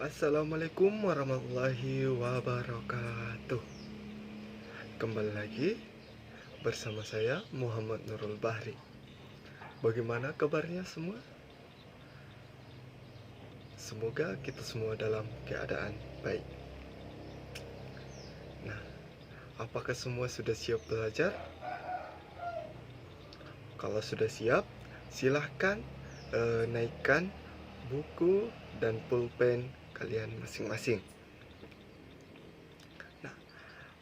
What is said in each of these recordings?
Assalamualaikum warahmatullahi wabarakatuh. Kembali lagi bersama saya Muhammad Nurul Bahri. Bagaimana kabarnya semua? Semoga kita semua dalam keadaan baik. Nah, apakah semua sudah siap belajar? Kalau sudah siap, silahkan naikkan buku dan pulpen kalian masing-masing. Nah,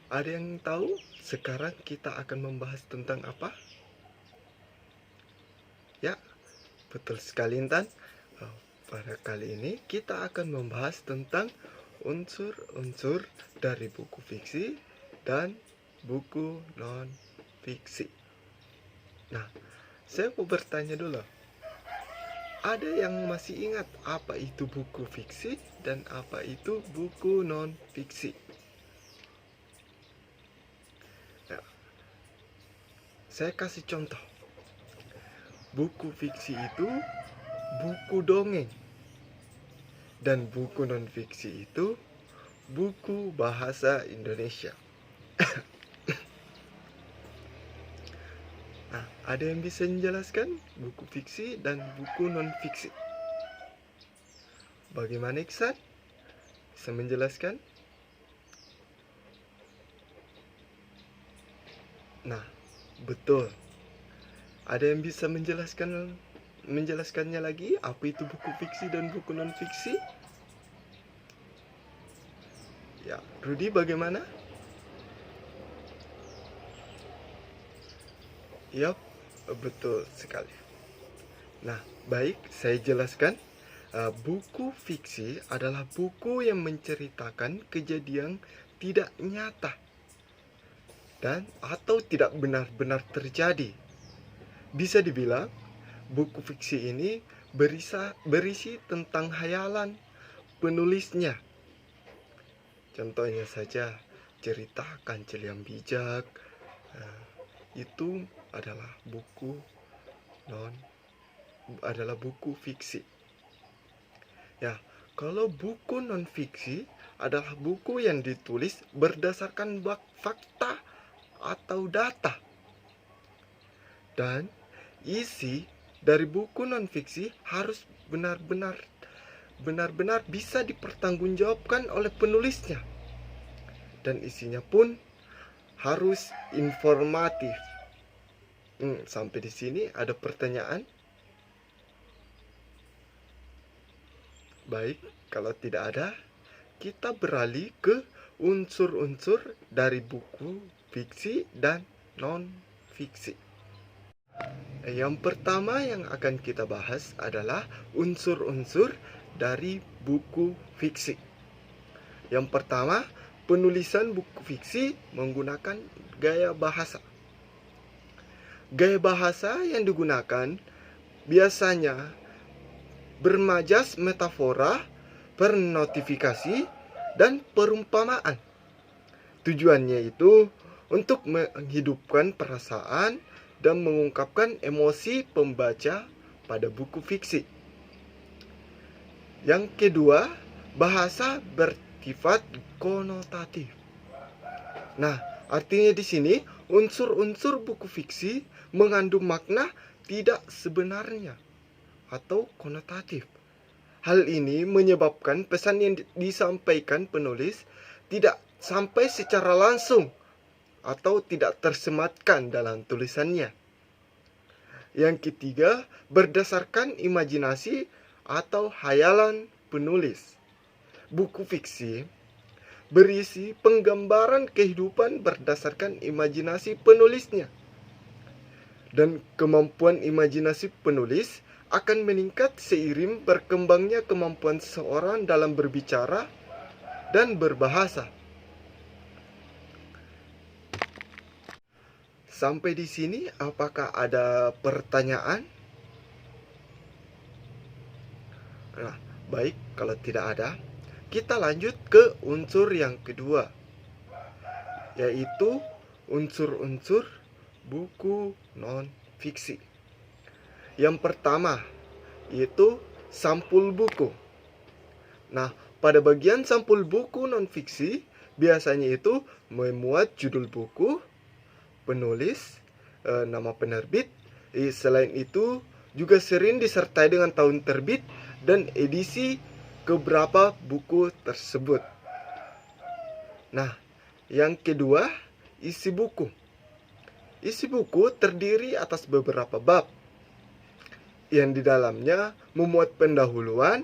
ada yang tahu sekarang kita akan membahas tentang apa? Ya, betul sekali Intan. Pada kali ini kita akan membahas tentang unsur-unsur dari buku fiksi dan buku non-fiksi. Nah, saya mau bertanya dulu. Ada yang masih ingat apa itu buku fiksi dan apa itu buku non-fiksi? Nah, saya kasih contoh. Buku fiksi itu buku dongeng. Dan buku non-fiksi itu buku bahasa Indonesia. Nah, ada yang bisa menjelaskan buku fiksi dan buku non-fiksi? Bagaimana Iksan? Bisa menjelaskan? Nah, betul. Ada yang bisa menjelaskannya lagi apa itu buku fiksi dan buku non-fiksi? Ya, Rudi bagaimana? Yap, betul sekali. Nah, baik, saya jelaskan. Buku fiksi adalah buku yang menceritakan kejadian tidak nyata dan atau tidak benar-benar terjadi. Bisa dibilang, buku fiksi ini berisi tentang hayalan penulisnya. Contohnya saja, cerita Kancil yang Bijak. Itu adalah buku fiksi. Ya, kalau buku non fiksi adalah buku yang ditulis berdasarkan fakta atau data. Dan isi dari buku non fiksi harus benar-benar bisa dipertanggungjawabkan oleh penulisnya. Dan isinya pun harus informatif. Sampai di sini ada pertanyaan? Baik, kalau tidak ada, kita beralih ke unsur-unsur dari buku fiksi dan non-fiksi. Yang pertama yang akan kita bahas adalah unsur-unsur dari buku fiksi. Yang pertama, penulisan buku fiksi menggunakan gaya bahasa. Gaya bahasa yang digunakan biasanya bermajas metafora, pernotifikasi, dan perumpamaan. Tujuannya itu untuk menghidupkan perasaan dan mengungkapkan emosi pembaca pada buku fiksi. Yang kedua, bahasa bersifat konotatif. Nah, artinya di sini unsur-unsur buku fiksi mengandung makna tidak sebenarnya atau konotatif. Hal ini menyebabkan pesan yang disampaikan penulis tidak sampai secara langsung atau tidak tersematkan dalam tulisannya. Yang ketiga, berdasarkan imajinasi atau hayalan penulis. Buku fiksi berisi penggambaran kehidupan berdasarkan imajinasi penulisnya. Dan kemampuan imajinasi penulis akan meningkat seiring berkembangnya kemampuan seseorang dalam berbicara dan berbahasa. Sampai di sini, apakah ada pertanyaan? Nah, baik, kalau tidak ada, kita lanjut ke unsur yang kedua, yaitu unsur-unsur buku non-fiksi. Yang pertama, yaitu sampul buku. Nah, pada bagian sampul buku non-fiksi, biasanya itu memuat judul buku, penulis, nama penerbit. Selain itu, juga sering disertai dengan tahun terbit dan edisi keberapa buku tersebut. Nah, yang kedua, isi buku. Isi buku terdiri atas beberapa bab yang di dalamnya memuat pendahuluan,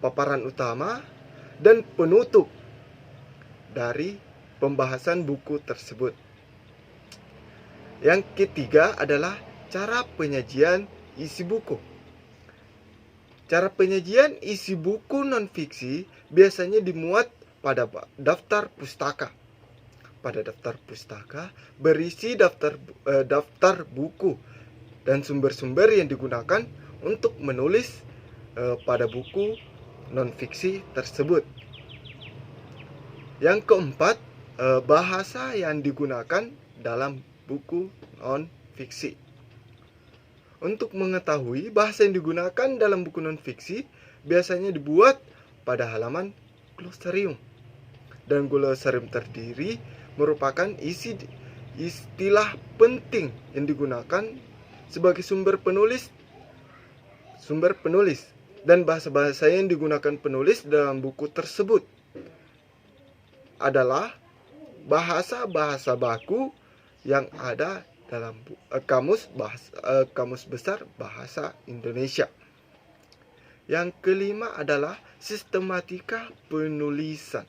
paparan utama, dan penutup dari pembahasan buku tersebut. Yang ketiga adalah cara penyajian isi buku. Cara penyajian isi buku non-fiksi biasanya dimuat pada daftar pustaka. Pada daftar pustaka berisi daftar buku dan sumber-sumber yang digunakan untuk menulis pada buku non-fiksi tersebut. Yang keempat, bahasa yang digunakan dalam buku non-fiksi. Untuk mengetahui bahasa yang digunakan dalam buku non-fiksi, biasanya dibuat pada halaman glosarium. Dan glosarium terdiri merupakan isi istilah penting yang digunakan sebagai sumber penulis dan bahasa-bahasa yang digunakan penulis dalam buku tersebut adalah bahasa-bahasa baku yang ada dalam kamus besar bahasa Indonesia. Yang kelima adalah sistematika penulisan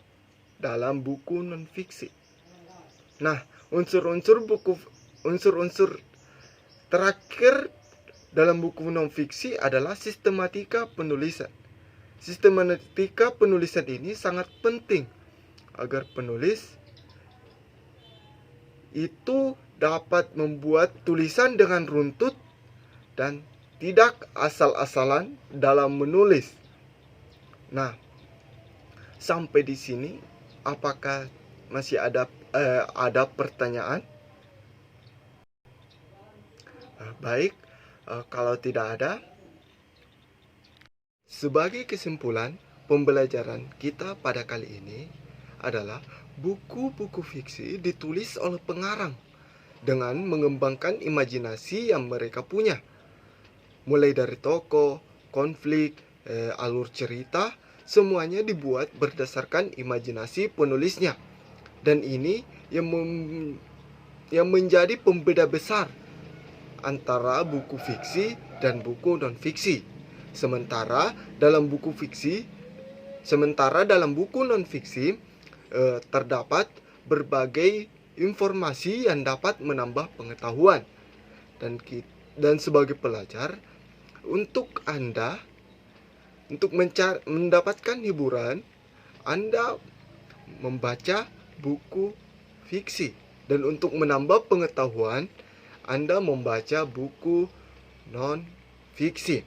dalam buku non-fiksi. Nah, unsur-unsur terakhir dalam buku non-fiksi adalah sistematika penulisan. Sistematika penulisan ini sangat penting agar penulis itu dapat membuat tulisan dengan runtut dan tidak asal-asalan dalam menulis. Nah, sampai di sini apakah masih ada pertanyaan? Baik, kalau tidak ada, sebagai kesimpulan pembelajaran kita pada kali ini adalah buku-buku fiksi ditulis oleh pengarang dengan mengembangkan imajinasi yang mereka punya. Mulai dari tokoh, konflik, alur cerita, semuanya dibuat berdasarkan imajinasi penulisnya. Dan ini yang menjadi pembeda besar antara buku fiksi dan buku non-fiksi. Sementara dalam buku non-fiksi terdapat berbagai informasi yang dapat menambah pengetahuan. Dan sebagai pelajar, untuk mendapatkan hiburan, Anda membaca buku fiksi, dan untuk menambah pengetahuan Anda membaca buku non-fiksi.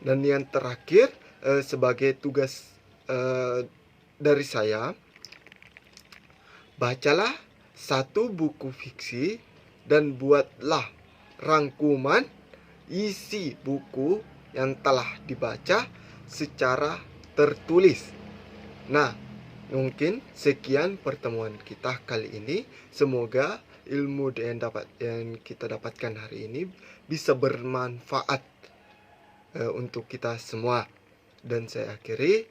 Dan yang terakhir, sebagai tugas dari saya, bacalah satu buku fiksi dan buatlah rangkuman isi buku yang telah dibaca secara tertulis. Nah, mungkin sekian pertemuan kita kali ini. Semoga ilmu yang kita dapatkan hari ini bisa bermanfaat untuk kita semua. Dan saya akhiri,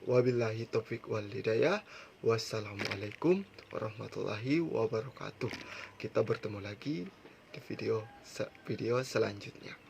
wabillahi taufiq wal hidayah. Wassalamualaikum warahmatullahi wabarakatuh. Kita bertemu lagi di video selanjutnya.